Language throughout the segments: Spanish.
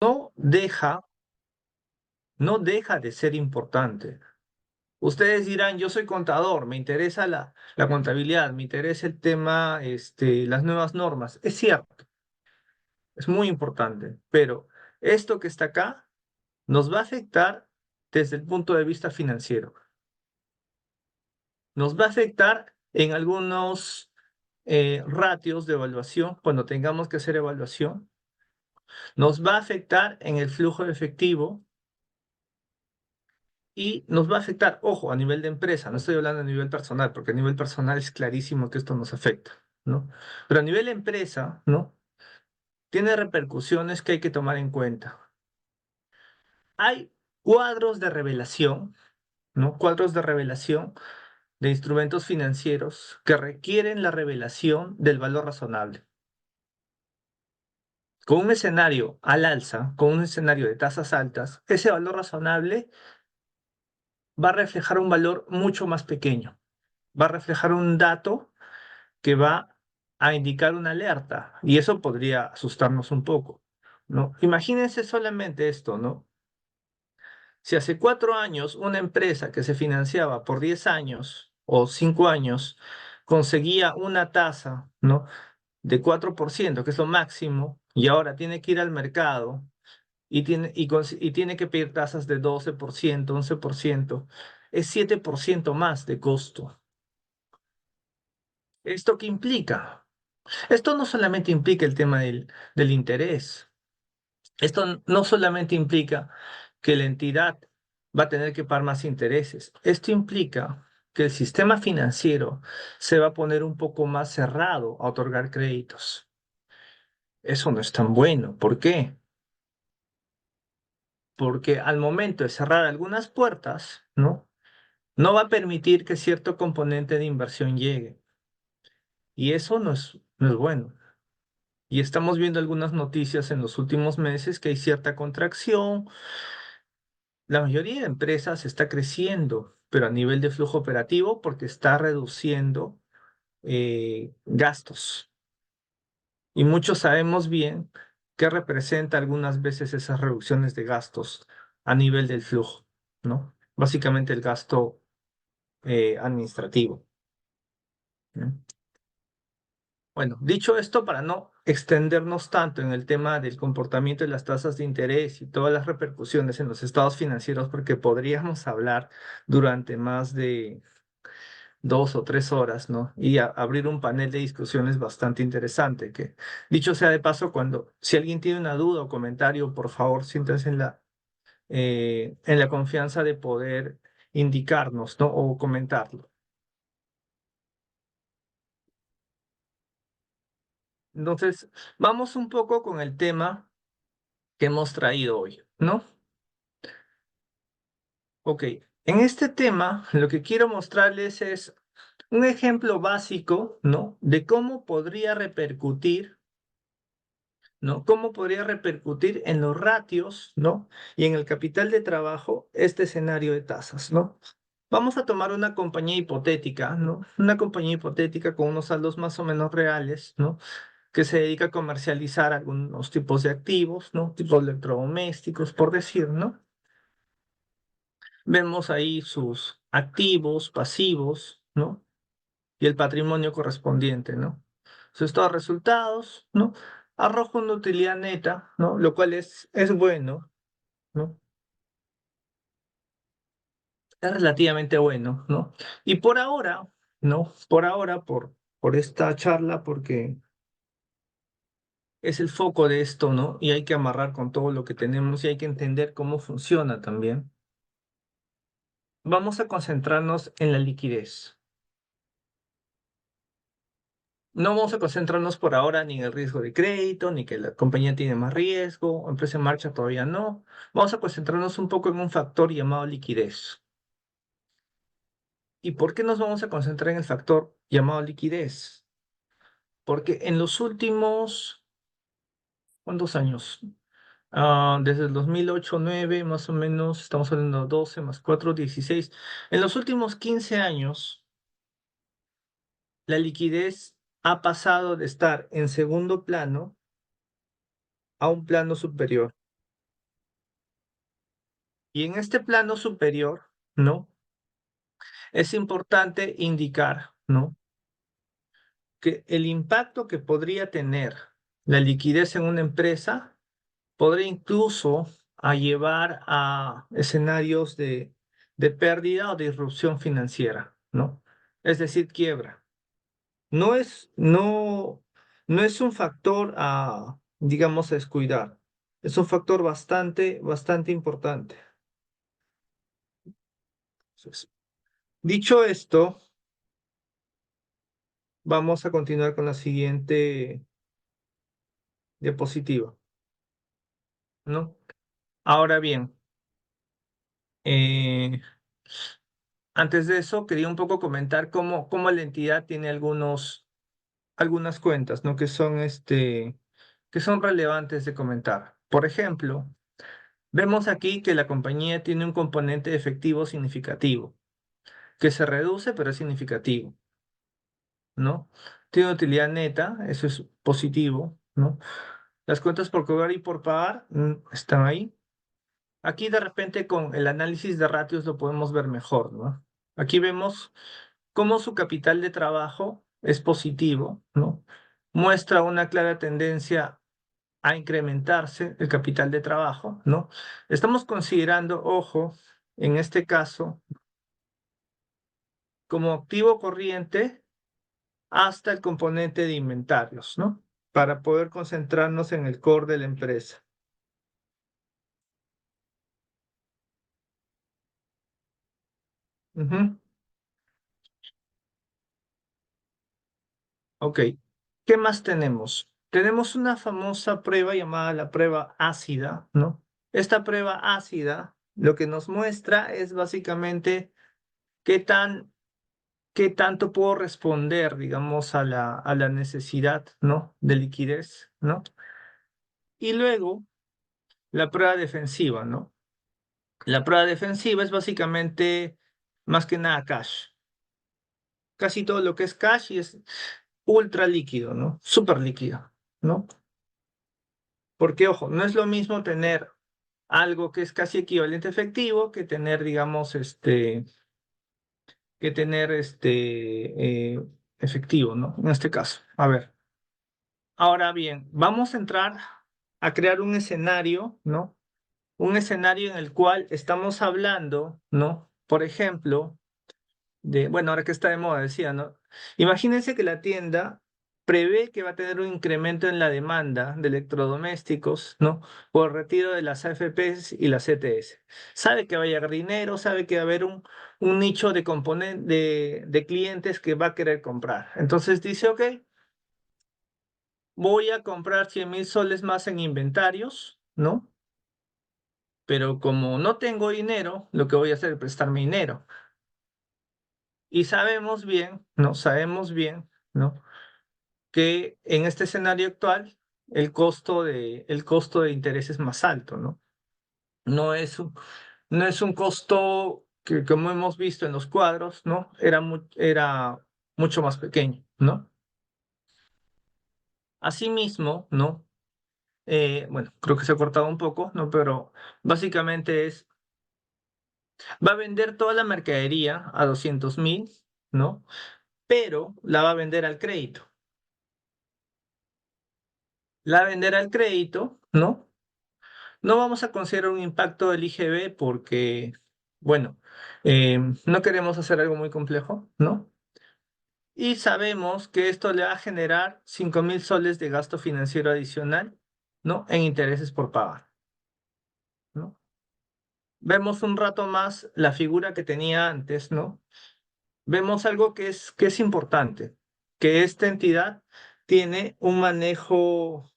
no deja, no deja de ser importante. Ustedes dirán, yo soy contador, me interesa la contabilidad, me interesa el tema, las nuevas normas. Es cierto, es muy importante, pero esto que está acá nos va a afectar desde el punto de vista financiero. Nos va a afectar en algunos ratios de evaluación cuando tengamos que hacer evaluación. Nos va a afectar en el flujo de efectivo y nos va a afectar, ojo, a nivel de empresa, no estoy hablando a nivel personal, porque a nivel personal es clarísimo que esto nos afecta, ¿no? Pero a nivel de empresa, ¿no? Tiene repercusiones que hay que tomar en cuenta. Hay cuadros de revelación, ¿no? Cuadros de revelación de instrumentos financieros que requieren la revelación del valor razonable. Con un escenario al alza, con un escenario de tasas altas, ese valor razonable va a reflejar un valor mucho más pequeño, va a reflejar un dato que va a indicar una alerta y eso podría asustarnos un poco, ¿no? Imagínense solamente esto, ¿no? Si hace 4 años una empresa que se financiaba por 10 años o 5 años conseguía una tasa, ¿no? de 4%, que es lo máximo, y ahora tiene que ir al mercado y tiene que pedir tasas de 12%, 11%, es 7% más de costo. ¿Esto qué implica? Esto no solamente implica el tema del interés, esto no solamente implica que la entidad va a tener que pagar más intereses, esto implica que el sistema financiero se va a poner un poco más cerrado a otorgar créditos. Eso no es tan bueno. ¿Por qué? Porque al momento de cerrar algunas puertas, ¿no? No va a permitir que cierto componente de inversión llegue. Y eso no es bueno. Y estamos viendo algunas noticias en los últimos meses que hay cierta contracción. La mayoría de empresas está creciendo, pero a nivel de flujo operativo porque está reduciendo gastos. Y muchos sabemos bien qué representa algunas veces esas reducciones de gastos a nivel del flujo, ¿no? Básicamente el gasto administrativo, ¿no? Bueno, dicho esto, para no extendernos tanto en el tema del comportamiento de las tasas de interés y todas las repercusiones en los estados financieros, porque podríamos hablar durante más de 2 o 3 horas, ¿no? Y abrir un panel de discusiones bastante interesante, que dicho sea de paso, si alguien tiene una duda o comentario, por favor, siéntanse en la confianza de poder indicarnos, ¿no? O comentarlo. Entonces, vamos un poco con el tema que hemos traído hoy, ¿no? Ok, en este tema lo que quiero mostrarles es un ejemplo básico, ¿no? De cómo podría repercutir, ¿no? Cómo podría repercutir en los ratios, ¿no? Y en el capital de trabajo este escenario de tasas, ¿no? Vamos a tomar una compañía hipotética, ¿no? Una compañía hipotética con unos saldos más o menos reales, ¿no? Que se dedica a comercializar algunos tipos de activos, ¿no? Tipos electrodomésticos, por decir, ¿no? Vemos ahí sus activos, pasivos, ¿no? Y el patrimonio correspondiente, ¿no? Sus estados de resultados, ¿no? Arroja una utilidad neta, ¿no? Lo cual es bueno, ¿no? Es relativamente bueno, ¿no? Y por ahora, ¿no? Por ahora, por esta charla, porque es el foco de esto, ¿no? Y hay que amarrar con todo lo que tenemos y hay que entender cómo funciona también. Vamos a concentrarnos en la liquidez. No vamos a concentrarnos por ahora ni en el riesgo de crédito, ni que la compañía tiene más riesgo, empresa en marcha todavía no. Vamos a concentrarnos un poco en un factor llamado liquidez. ¿Y por qué nos vamos a concentrar en el factor llamado liquidez? Porque en los últimos, ¿cuántos años? Desde el 2008-2009, más o menos, estamos hablando de 12 más 4, 16. En los últimos 15 años, la liquidez ha pasado de estar en segundo plano a un plano superior. Y en este plano superior, ¿no? Es importante indicar, ¿no? Que el impacto que podría tener la liquidez en una empresa podría incluso a llevar a escenarios de pérdida o de irrupción financiera, ¿no? Es decir, quiebra. No es, no, no es un factor a, digamos, a descuidar. Es un factor bastante importante. Entonces, dicho esto, vamos a continuar con la siguiente diapositiva, ¿no? Ahora bien, eh, antes de eso, quería un poco comentar cómo la entidad tiene algunas cuentas, ¿no? Que son relevantes de comentar. Por ejemplo, vemos aquí que la compañía tiene un componente de efectivo significativo, que se reduce, pero es significativo, ¿no? Tiene utilidad neta, eso es positivo, ¿no? Las cuentas por cobrar y por pagar están ahí. Aquí de repente con el análisis de ratios lo podemos ver mejor, ¿no? Aquí vemos cómo su capital de trabajo es positivo, ¿no? Muestra una clara tendencia a incrementarse el capital de trabajo, ¿no? Estamos considerando, ojo, en este caso, como activo corriente hasta el componente de inventarios, ¿no? Para poder concentrarnos en el core de la empresa. Ujú. Ok, ¿qué más tenemos? Tenemos una famosa prueba llamada la prueba ácida, ¿no? Esta prueba ácida lo que nos muestra es básicamente qué qué tanto puedo responder, digamos, a a la necesidad, ¿no? De liquidez, ¿no? Y luego la prueba defensiva, ¿no? La prueba defensiva es básicamente más que nada cash. Casi todo lo que es cash y es ultra líquido, ¿no? Súper líquido, ¿no? Porque, ojo, no es lo mismo tener algo que es casi equivalente a efectivo que tener, digamos, que tener efectivo, ¿no? En este caso. A ver, ahora bien, vamos a entrar a crear un escenario, ¿no? Un escenario en el cual estamos hablando, ¿no? Por ejemplo, bueno, ahora que está de moda, decía, ¿no? Imagínense que la tienda prevé que va a tener un incremento en la demanda de electrodomésticos, ¿no? Por retiro de las AFPs y las CTS. Sabe que va a llegar dinero, sabe que va a haber un nicho de de clientes que va a querer comprar. Entonces dice, ok, voy a comprar 100.000 soles más en inventarios, ¿no? Pero como no tengo dinero, lo que voy a hacer es prestarme dinero. Y sabemos bien, ¿no? Sabemos bien, ¿no? Que en este escenario actual el costo de interés es más alto, ¿no? No es no es un costo que, como hemos visto en los cuadros, ¿no? Era mucho más pequeño, ¿no? Asimismo, ¿no? Bueno, creo que se ha cortado un poco, ¿no? Pero básicamente va a vender toda la mercadería a 200.000, ¿no? Pero la va a vender al crédito. La va a vender al crédito, ¿no? No vamos a considerar un impacto del IGB porque, bueno, no queremos hacer algo muy complejo, ¿no? Y sabemos que esto le va a generar 5.000 soles de gasto financiero adicional, ¿no? En intereses por pagar, ¿no? Vemos un rato más la figura que tenía antes, ¿no? Vemos algo que es importante, que esta entidad tiene un manejo,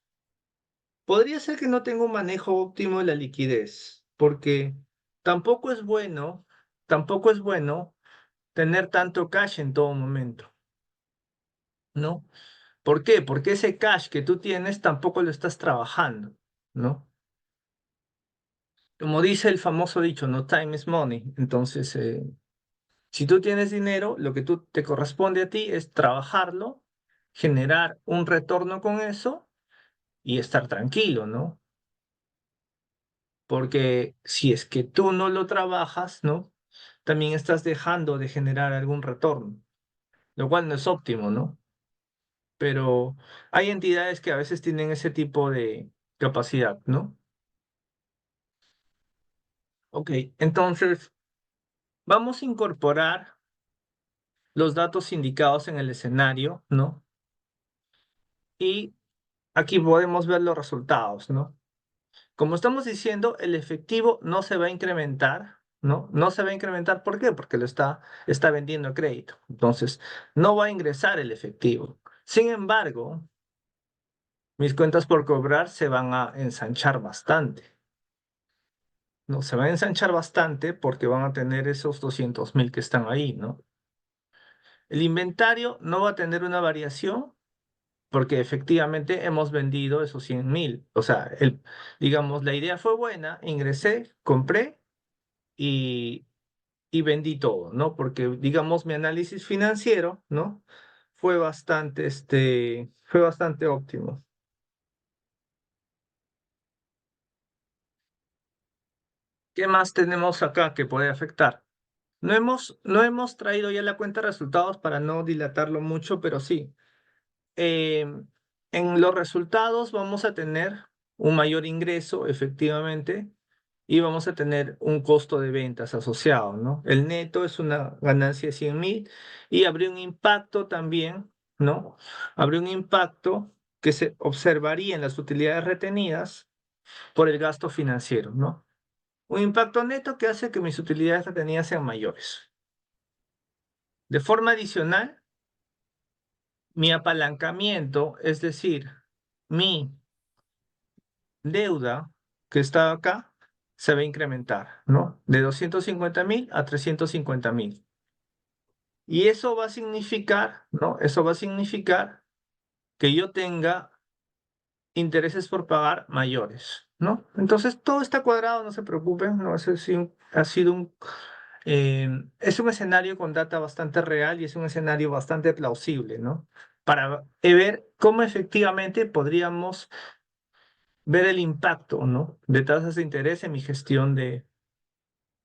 podría ser que no tenga un manejo óptimo de la liquidez, porque tampoco es bueno, tampoco es bueno tener tanto cash en todo momento, ¿no? ¿Por qué? Porque ese cash que tú tienes tampoco lo estás trabajando, ¿no? Como dice el famoso dicho, no time is money. Entonces, si tú tienes dinero, lo que tú te corresponde a ti es trabajarlo, generar un retorno con eso y estar tranquilo, ¿no? porque si es que tú no lo trabajas, ¿no? También estás dejando de generar algún retorno, lo cual no es óptimo, ¿no? Pero hay entidades que a veces tienen ese tipo de capacidad, ¿no? Ok, entonces vamos a incorporar los datos indicados en el escenario, ¿no? Y aquí podemos ver los resultados, ¿no? Como estamos diciendo, el efectivo no se va a incrementar, ¿no? No se va a incrementar, ¿por qué? Porque está vendiendo a crédito. Entonces, no va a ingresar el efectivo. Sin embargo, mis cuentas por cobrar se van a ensanchar bastante, ¿no? Se van a ensanchar bastante porque van a tener esos 200.000 que están ahí, ¿no? El inventario no va a tener una variación porque efectivamente hemos vendido esos 100.000. O sea, digamos, la idea fue buena, ingresé, compré y, y vendí todo, ¿no? Porque, digamos, mi análisis financiero, ¿no? Fue bastante óptimo. ¿Qué más tenemos acá que puede afectar? No hemos traído ya la cuenta de resultados para no dilatarlo mucho, pero sí. eh, en los resultados vamos a tener un mayor ingreso, efectivamente, y vamos a tener un costo de ventas asociado, ¿no? El neto es una ganancia de 100.000 y habría un impacto también, ¿no? Habría un impacto que se observaría en las utilidades retenidas por el gasto financiero, ¿no? Un impacto neto que hace que mis utilidades retenidas sean mayores. De forma adicional, mi apalancamiento, es decir, mi deuda que está acá, se va a incrementar, ¿no? De 250.000 a 350.000. Y eso va a significar, ¿no? Eso va a significar que yo tenga intereses por pagar mayores, ¿no? Entonces, todo está cuadrado, no se preocupen, ¿no? Eso sí ha sido es un escenario con data bastante real y es un escenario bastante plausible, ¿no? Para ver cómo efectivamente podríamos ver el impacto, ¿no? De tasas de interés en mi gestión de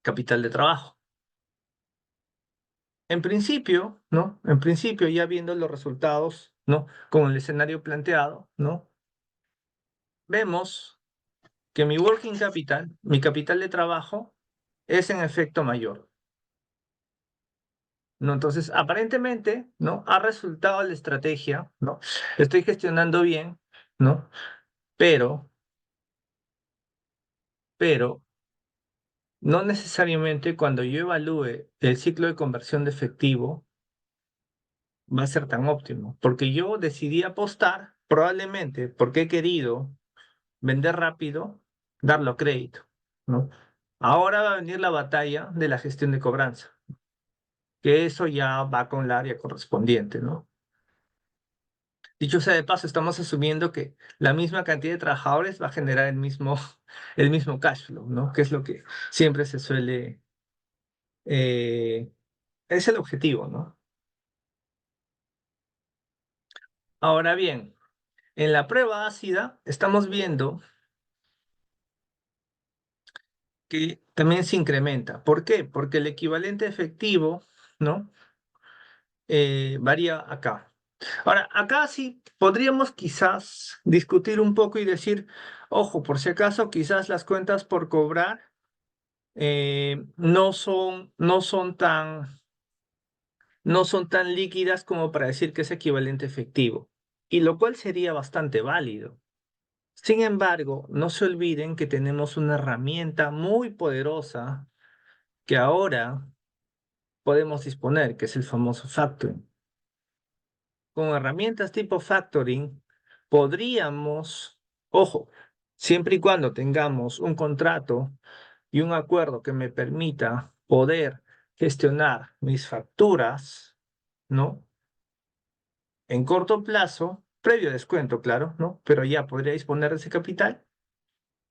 capital de trabajo. En principio, ¿no? En principio, ya viendo los resultados, ¿no? Con el escenario planteado, ¿no? Vemos que mi working capital, mi capital de trabajo, es en efecto mayor, ¿no? Entonces, aparentemente, ¿no? Ha resultado la estrategia, ¿no? Estoy gestionando bien, ¿no? Pero, pero, no necesariamente cuando yo evalúe el ciclo de conversión de efectivo, va a ser tan óptimo, porque yo decidí apostar, probablemente porque he querido vender rápido, darlo a crédito, ¿no? Ahora va a venir la batalla de la gestión de cobranza, que eso ya va con la área correspondiente, ¿no? Dicho sea de paso, estamos asumiendo que la misma cantidad de trabajadores va a generar el mismo cash flow, ¿no? Que es lo que siempre se suele, eh, es el objetivo, ¿no? Ahora bien, en la prueba ácida estamos viendo que también se incrementa. ¿Por qué? Porque el equivalente efectivo, ¿no? Varía acá. Ahora, acá sí podríamos quizás discutir un poco y decir, ojo, por si acaso, quizás las cuentas por cobrar no son tan líquidas como para decir que es equivalente efectivo, y lo cual sería bastante válido. Sin embargo, no se olviden que tenemos una herramienta muy poderosa que ahora podemos disponer, que es el famoso factoring. Con herramientas tipo factoring, podríamos, ojo, siempre y cuando tengamos un contrato y un acuerdo que me permita poder gestionar mis facturas, ¿no? En corto plazo, previo descuento, claro, ¿no? Pero ya podría disponer de ese capital.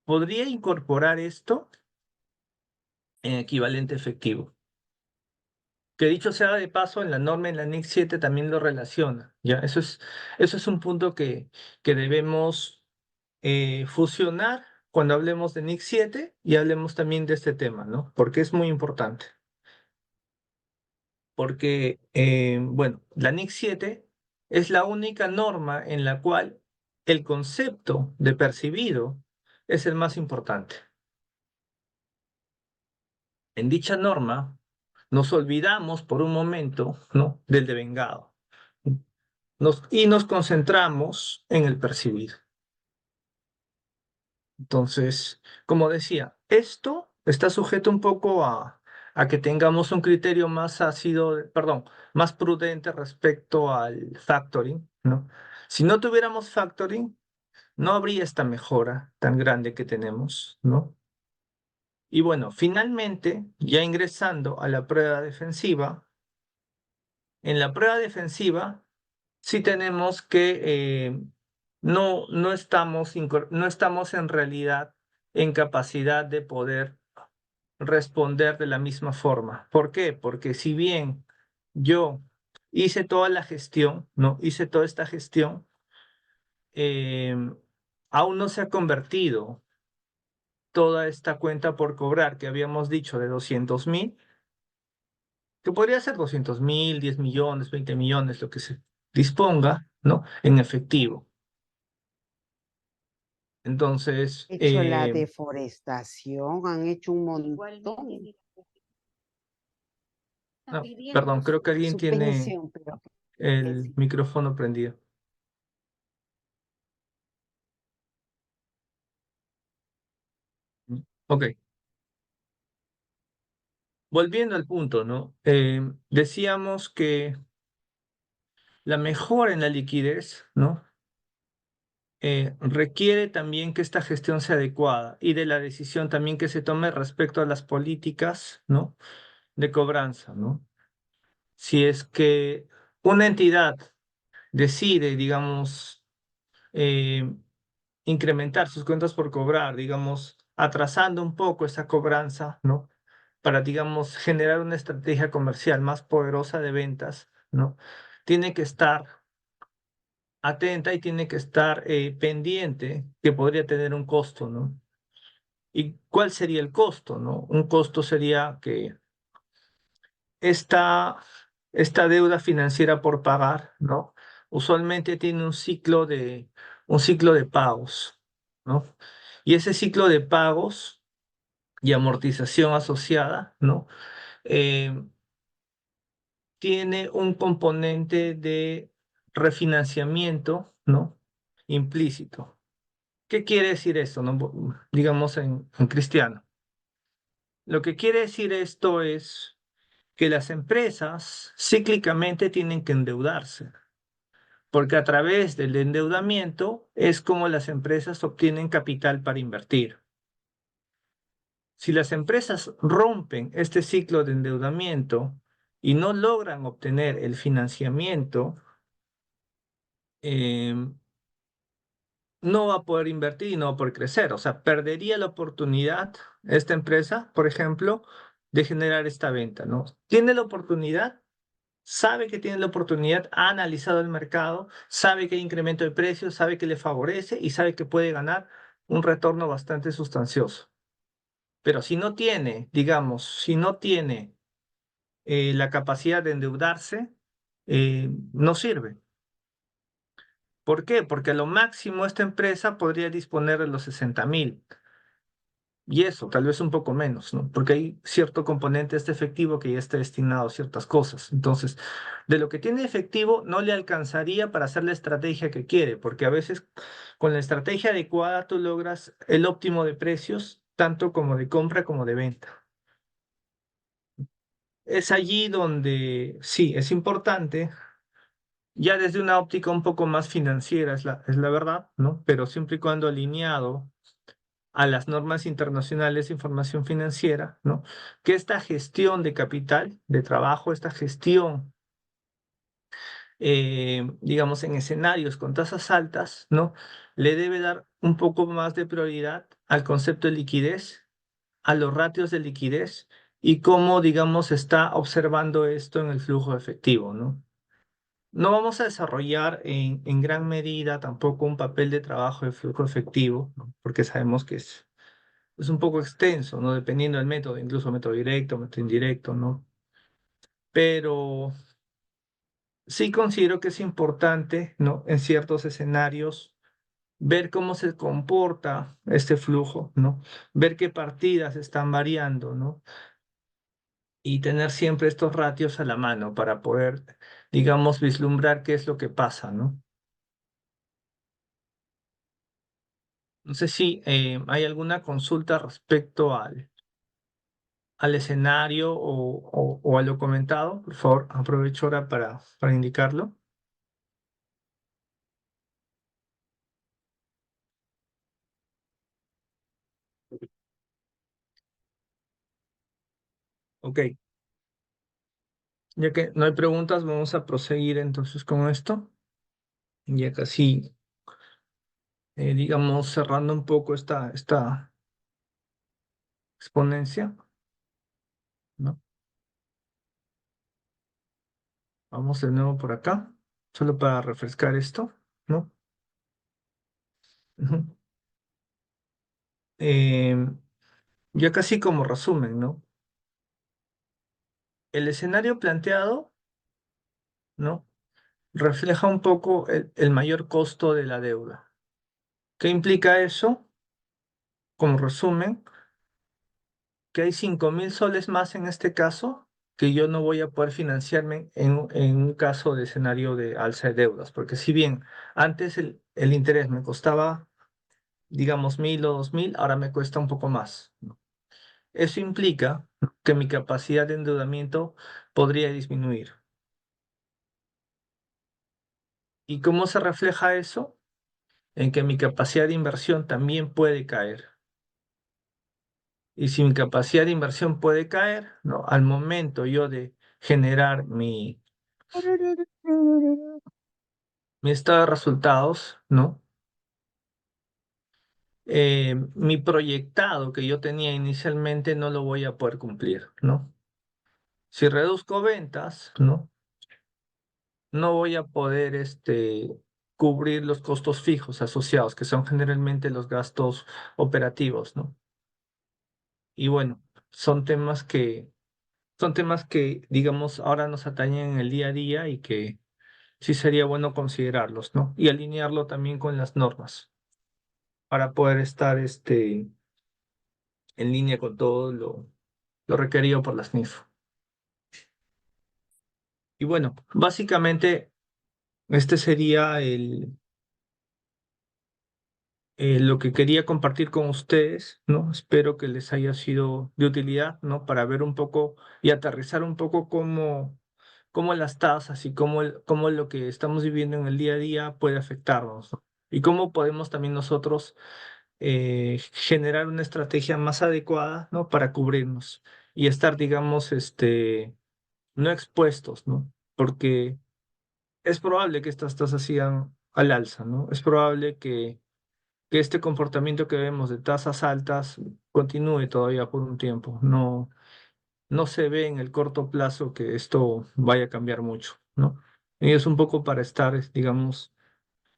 Podría incorporar esto en equivalente efectivo. Que dicho sea de paso, en la norma, en la NIC 7 también lo relaciona, ¿ya? Eso es un punto que debemos fusionar cuando hablemos de NIC 7 y hablemos también de este tema, ¿no? Porque es muy importante. Porque, bueno, la NIC 7 es la única norma en la cual el concepto de percibido es el más importante. En dicha norma nos olvidamos por un momento, ¿no?, del devengado. Y nos concentramos en el percibido. Entonces, como decía, esto está sujeto un poco a que tengamos un criterio más ácido, perdón, más prudente respecto al factoring, ¿no? Si no tuviéramos factoring, no habría esta mejora tan grande que tenemos, ¿no? Y bueno, finalmente, ya ingresando a la prueba defensiva, en la prueba defensiva sí tenemos que no estamos en realidad en capacidad de poder responder de la misma forma. ¿Por qué? Porque si bien yo hice toda la gestión, ¿no? Hice toda esta gestión, eh, aún no se ha convertido toda esta cuenta por cobrar que habíamos dicho de 200.000, que podría ser 200.000, 10 millones, 20 millones, lo que se disponga, ¿no? En efectivo. Entonces, Hecho la deforestación, han hecho un montón. no, perdón, creo que alguien Su tiene pensión, pero el micrófono prendido. Ok, volviendo al punto, ¿no? Decíamos que la mejora en la liquidez, ¿no? Requiere también que esta gestión sea adecuada y de la decisión también que se tome respecto a las políticas, ¿no?, de cobranza, ¿no? Si es que una entidad decide, digamos, eh, incrementar sus cuentas por cobrar, digamos, atrasando un poco esa cobranza, ¿no? Para, digamos, generar una estrategia comercial más poderosa de ventas, ¿no? Tiene que estar atenta y tiene que estar pendiente que podría tener un costo, ¿no? ¿Y cuál sería el costo, no? Un costo sería que esta, esta deuda financiera por pagar, ¿no? Usualmente tiene un ciclo de pagos, ¿no? Y ese ciclo de pagos y amortización asociada, ¿no? Eh, Tiene un componente de refinanciamiento, ¿no? Implícito. ¿Qué quiere decir esto, no? Digamos en cristiano. Lo que quiere decir esto es que las empresas cíclicamente tienen que endeudarse, porque a través del endeudamiento es como las empresas obtienen capital para invertir. Si las empresas rompen este ciclo de endeudamiento y no logran obtener el financiamiento, eh, no va a poder invertir y no va a poder crecer. O sea, perdería la oportunidad esta empresa, por ejemplo, de generar esta venta, ¿no? Tiene la oportunidad, sabe que tiene la oportunidad, ha analizado el mercado, sabe que hay incremento de precios, sabe que le favorece y sabe que puede ganar un retorno bastante sustancioso. Pero si no tiene, digamos, si no tiene la capacidad de endeudarse, no sirve. ¿Por qué? Porque a lo máximo esta empresa podría disponer de los 60.000. Y eso, tal vez un poco menos, ¿no? Porque hay cierto componente de este efectivo que ya está destinado a ciertas cosas. Entonces, de lo que tiene efectivo no le alcanzaría para hacer la estrategia que quiere, porque a veces con la estrategia adecuada tú logras el óptimo de precios, tanto como de compra como de venta. Es allí donde sí, es importante, ya desde una óptica un poco más financiera, es la verdad, ¿no? Pero siempre y cuando alineado a las normas internacionales de información financiera, ¿no? Que esta gestión de capital, de trabajo, esta gestión, digamos, en escenarios con tasas altas, ¿no? Le debe dar un poco más de prioridad al concepto de liquidez, a los ratios de liquidez y cómo, digamos, está observando esto en el flujo efectivo, ¿no? No vamos a desarrollar en gran medida tampoco un papel de trabajo de flujo efectivo, ¿no? Porque sabemos que es es un poco extenso, ¿no? Dependiendo del método, incluso método directo, método indirecto, ¿no? Pero sí considero que es importante, ¿no? En ciertos escenarios, ver cómo se comporta este flujo, ¿no? Ver qué partidas están variando, ¿no? Y tener siempre estos ratios a la mano para poder, digamos, vislumbrar qué es lo que pasa, ¿no? No sé si hay alguna consulta respecto al escenario o a lo comentado. Por favor, aprovecho ahora para indicarlo. Ok, ya que no hay preguntas, vamos a proseguir entonces con esto. Ya casi, digamos, cerrando un poco esta exponencia, ¿no? Vamos de nuevo por acá, solo para refrescar esto, ¿no? Ujú. Ya casi como resumen, ¿no? El escenario planteado, ¿no? Refleja un poco el mayor costo de la deuda. ¿Qué implica eso? Como resumen, que hay 5.000 soles más en este caso, que yo no voy a poder financiarme en un caso de escenario de alza de deudas, porque si bien antes el interés me costaba, digamos, 1.000 o 2.000, ahora me cuesta un poco más, ¿no? Eso implica que mi capacidad de endeudamiento podría disminuir. ¿Y cómo se refleja eso? En que mi capacidad de inversión también puede caer. Y si mi capacidad de inversión puede caer, ¿no? Al momento yo de generar mi estado de resultados, ¿no? Mi proyectado que yo tenía inicialmente no lo voy a poder cumplir, ¿no? Si reduzco ventas, ¿no? No voy a poder cubrir los costos fijos asociados, que son generalmente los gastos operativos, ¿no? Y bueno, son temas que, son temas que, digamos, ahora nos atañen en el día a día y que sí sería bueno considerarlos, ¿no? Y alinearlo también con las normas para poder estar en línea con todo lo requerido por las NIF. Y bueno, básicamente este sería lo que quería compartir con ustedes, ¿no? Espero que les haya sido de utilidad, ¿no? Para ver un poco y aterrizar un poco cómo las tasas y cómo lo que estamos viviendo en el día a día puede afectarnos, ¿no? Y cómo podemos también nosotros generar una estrategia más adecuada, ¿no? Para cubrirnos y estar, digamos, no expuestos, ¿no? Porque es probable que estas tasas sigan al alza, ¿no? Es probable que este comportamiento que vemos de tasas altas continúe todavía por un tiempo. No se ve en el corto plazo que esto vaya a cambiar mucho, ¿no? Y es un poco para estar, digamos,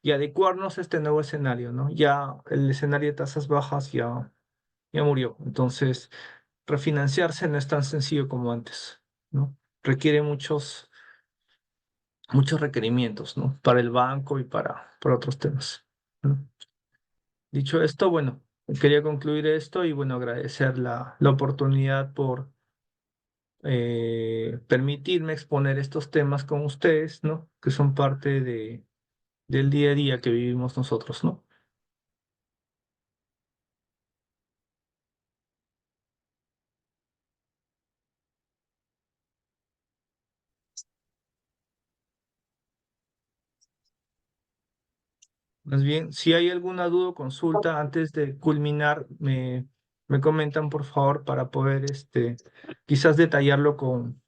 y adecuarnos a este nuevo escenario, ¿no? Ya el escenario de tasas bajas ya murió. Entonces, refinanciarse no es tan sencillo como antes, ¿no? Requiere muchos requerimientos, ¿no? Para el banco y para otros temas, ¿no? Dicho esto, bueno, quería concluir esto y bueno, agradecer la oportunidad por permitirme exponer estos temas con ustedes, ¿no? Que son parte del día a día que vivimos nosotros, ¿no? Más bien, si hay alguna duda o consulta antes de culminar, me comentan por favor para poder quizás detallarlo con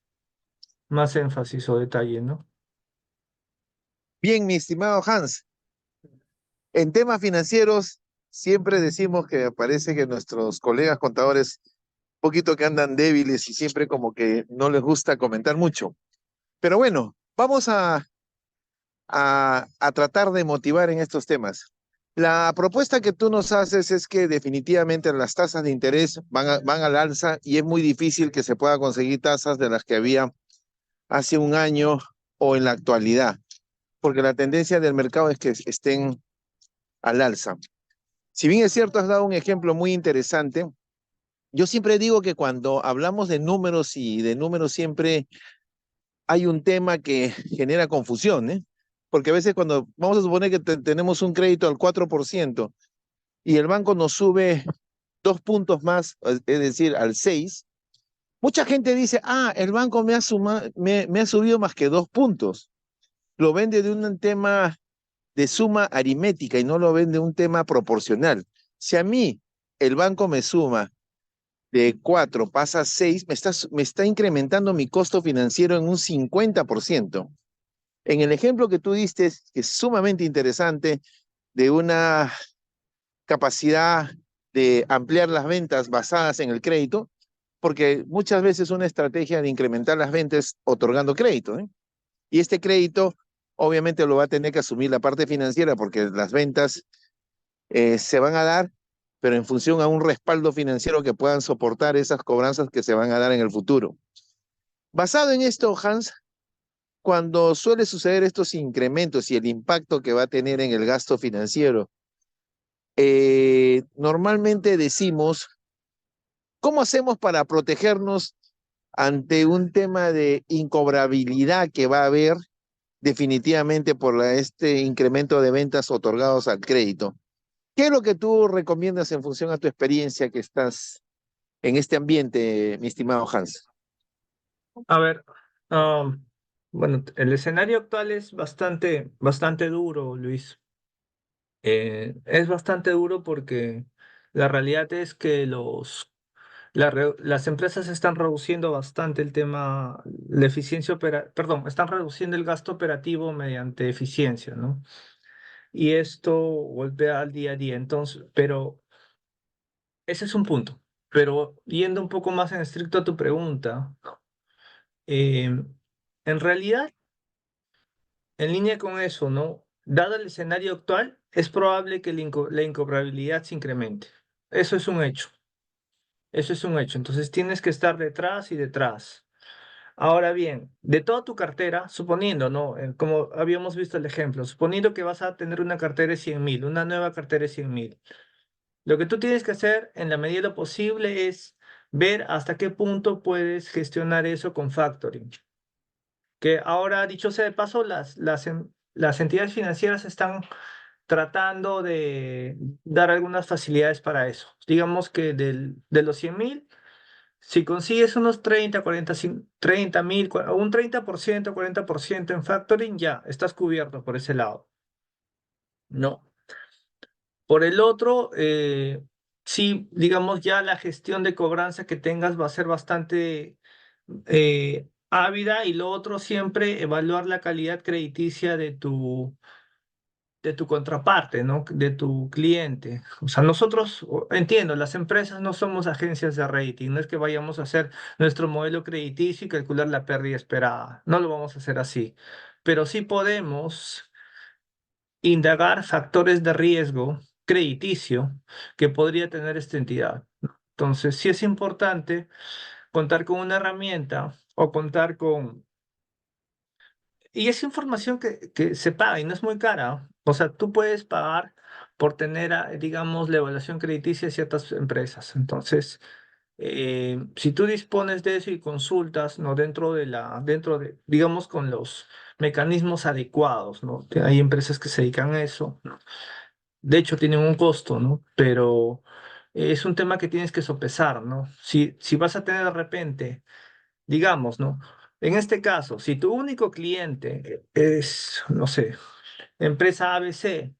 más énfasis o detalle, ¿no? Bien, mi estimado Hans, en temas financieros siempre decimos que parece que nuestros colegas contadores un poquito que andan débiles y siempre como que no les gusta comentar mucho. Pero bueno, vamos a tratar de motivar en estos temas. La propuesta que tú nos haces es que definitivamente las tasas de interés van al alza y es muy difícil que se pueda conseguir tasas de las que había hace un año o en la actualidad, porque la tendencia del mercado es que estén al alza. Si bien es cierto, has dado un ejemplo muy interesante, yo siempre digo que cuando hablamos de números y de números siempre hay un tema que genera confusión, ¿eh? Porque a veces cuando vamos a suponer que tenemos un crédito al 4% y el banco nos sube 2 puntos más, es decir, al 6, mucha gente dice, ah, el banco me ha subido más que 2 puntos. Lo vende de un tema de suma aritmética y no lo ven de un tema proporcional. Si a mí el banco me suma de 4 pasa a 6, me está incrementando mi costo financiero en un 50%. En el ejemplo que tú diste, que es sumamente interesante, de una capacidad de ampliar las ventas basadas en el crédito, porque muchas veces una estrategia de incrementar las ventas otorgando crédito, ¿eh? Y este crédito obviamente lo va a tener que asumir la parte financiera porque las ventas se van a dar, pero en función a un respaldo financiero que puedan soportar esas cobranzas que se van a dar en el futuro. Basado en esto, Hans, cuando suele suceder estos incrementos y el impacto que va a tener en el gasto financiero, normalmente decimos, ¿cómo hacemos para protegernos ante un tema de incobrabilidad que va a haber definitivamente por este incremento de ventas otorgados al crédito? ¿Qué es lo que tú recomiendas en función a tu experiencia que estás en este ambiente, mi estimado Hans? A ver, bueno, el escenario actual es bastante duro, Luis. Es bastante duro porque la realidad es que las empresas están reduciendo bastante el tema, la eficiencia perdón, están reduciendo el gasto operativo mediante eficiencia, ¿no? Y esto golpea al día a día. Entonces, pero ese es un punto. Pero yendo un poco más en estricto a tu pregunta, eh, en realidad, en línea con eso, ¿no? Dado el escenario actual, es probable que la incobrabilidad se incremente. Eso es un hecho. Eso es un hecho. Entonces tienes que estar detrás y detrás. Ahora bien, de toda tu cartera, suponiendo, ¿no? Como habíamos visto el ejemplo, suponiendo que vas a tener una cartera de 100.000, una nueva cartera de 100.000, lo que tú tienes que hacer en la medida de lo posible es ver hasta qué punto puedes gestionar eso con factoring. Que ahora, dicho sea de paso, las entidades financieras están tratando de dar algunas facilidades para eso. Digamos que de los 100.000, si consigues unos 30, 40, 30.000, un 30%, 40% en factoring, ya estás cubierto por ese lado. No. Por el otro, sí, digamos, ya la gestión de cobranza que tengas va a ser bastante ávida, y lo otro siempre evaluar la calidad crediticia de tu contraparte, ¿no? De tu cliente. O sea, nosotros, entiendo, las empresas no somos agencias de rating, no es que vayamos a hacer nuestro modelo crediticio y calcular la pérdida esperada, no lo vamos a hacer así, pero sí podemos indagar factores de riesgo crediticio que podría tener esta entidad. Entonces, sí es importante contar con una herramienta o contar con... Y es información que se paga y no es muy cara. O sea, tú puedes pagar por tener, digamos, la evaluación crediticia de ciertas empresas. Entonces, si tú dispones de eso y consultas, ¿no? Dentro de, digamos, con los mecanismos adecuados, ¿no? Que hay empresas que se dedican a eso, ¿no? De hecho, tienen un costo, ¿no? Pero es un tema que tienes que sopesar, ¿no? Si vas a tener de repente, digamos, ¿no? En este caso, si tu único cliente es, no sé, empresa ABC,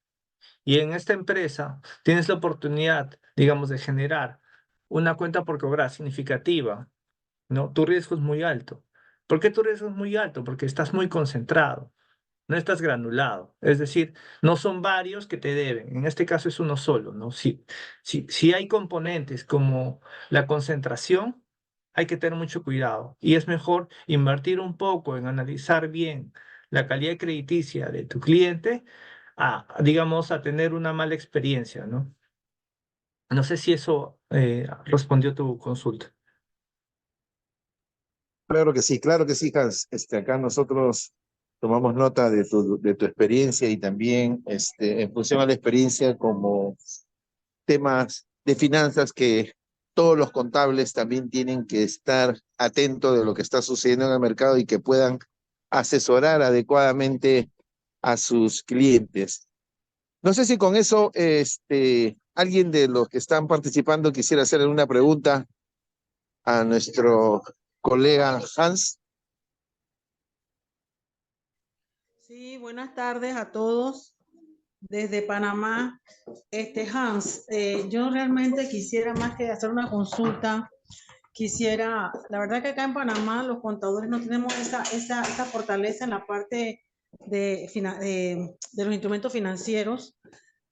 y en esta empresa tienes la oportunidad, digamos, de generar una cuenta por cobrar significativa, ¿no? Tu riesgo es muy alto. ¿Por qué tu riesgo es muy alto? Porque estás muy concentrado, no estás granulado. Es decir, no son varios que te deben. En este caso es uno solo, ¿no? Si hay componentes como la concentración, hay que tener mucho cuidado. Y es mejor invertir un poco en analizar bien la calidad crediticia de tu cliente digamos, a tener una mala experiencia, ¿no? No sé si eso respondió tu consulta. Claro que sí, Hans. Acá nosotros tomamos nota de tu experiencia y también en función a la experiencia como temas de finanzas que todos los contables también tienen que estar atentos de lo que está sucediendo en el mercado y que puedan asesorar adecuadamente a sus clientes. No sé si con eso alguien de los que están participando quisiera hacerle una pregunta a nuestro colega Hans. Sí, buenas tardes a todos desde Panamá. Hans, yo realmente quisiera más que hacer una consulta, la verdad que acá en Panamá los contadores no tenemos esa fortaleza en la parte de los instrumentos financieros,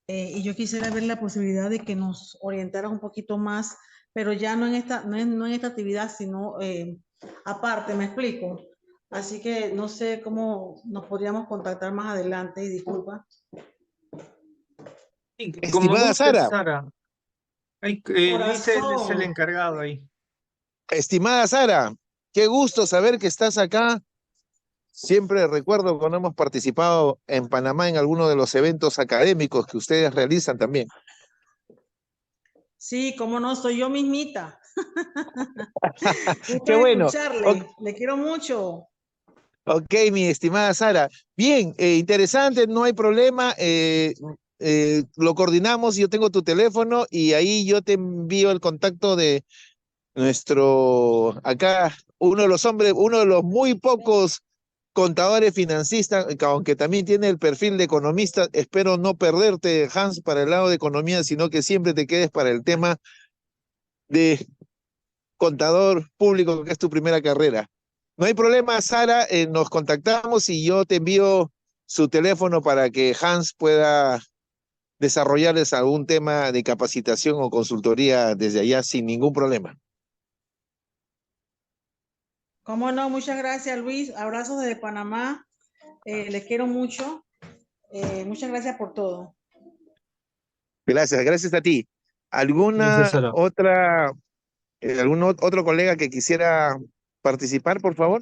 y yo quisiera ver la posibilidad de que nos orientaras un poquito más, pero ya no en no en esta actividad, sino aparte, me explico. Así que no sé cómo nos podríamos contactar más adelante, y disculpa. Sí, como Estimada gustes, Sara, Sara. Luis es el Corazón. encargado ahí. estimada Sara, qué gusto saber que estás acá. Siempre recuerdo cuando hemos participado en Panamá en alguno de los eventos académicos que ustedes realizan también. Sí, cómo no, soy yo mismita. Gusto Qué de bueno. escucharle. Le quiero mucho. Ok, mi estimada Sara. Bien, interesante, no hay problema. Lo coordinamos, yo tengo tu teléfono y ahí yo te envío el contacto de acá, uno de los muy pocos contadores financistas, que aunque también tiene el perfil de economista. Espero no perderte, Hans, para el lado de economía, sino que siempre te quedes para el tema de contador público, que es tu primera carrera. No hay problema, Sara, nos contactamos y yo te envío su teléfono para que Hans pueda desarrollarles algún tema de capacitación o consultoría desde allá sin ningún problema. Cómo no, muchas gracias, Luis. Abrazos desde Panamá. Les quiero mucho. Muchas gracias por todo. Gracias, gracias a ti. Gracias, ¿Alguna Sara. otra, algún otro colega que quisiera participar, por favor?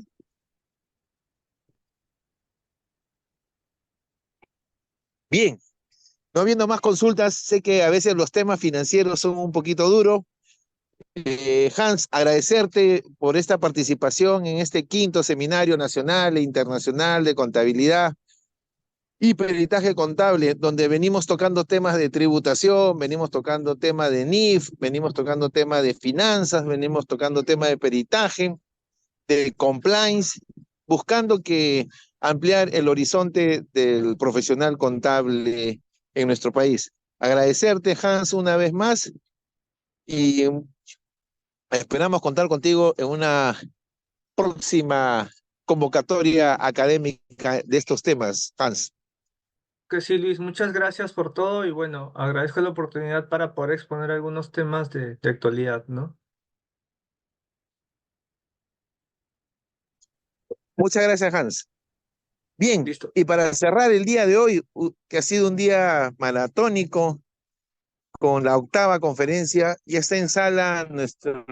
Bien, no habiendo más consultas, sé que a veces los temas financieros son un poquito duros. Hans, agradecerte por esta participación en este quinto seminario nacional e internacional de contabilidad y peritaje contable, donde venimos tocando temas de tributación, venimos tocando temas de NIF, venimos tocando temas de finanzas, venimos tocando temas de peritaje, de compliance, buscando que ampliar el horizonte del profesional contable en nuestro país. Agradecerte, Hans, una vez más y esperamos contar contigo en una próxima convocatoria académica de estos temas, Hans. Que sí, Luis, muchas gracias por todo y bueno, agradezco la oportunidad para poder exponer algunos temas de actualidad, ¿no? Muchas gracias, Hans. Bien, Listo. y para cerrar el día de hoy, que ha sido un día maratónico, con la octava conferencia, ya está en sala nuestro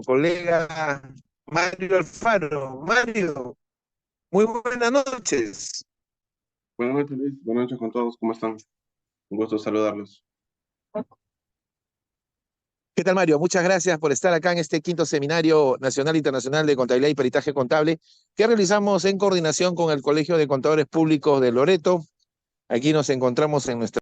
colega Mario Alfaro. Mario, muy buenas noches. Buenas noches, Luis. Buenas noches con todos. ¿Cómo están? Un gusto saludarlos. ¿Qué tal, Mario? Muchas gracias por estar acá en este quinto seminario nacional e internacional de contabilidad y peritaje contable que realizamos en coordinación con el Colegio de Contadores Públicos de Loreto. Aquí nos encontramos en nuestra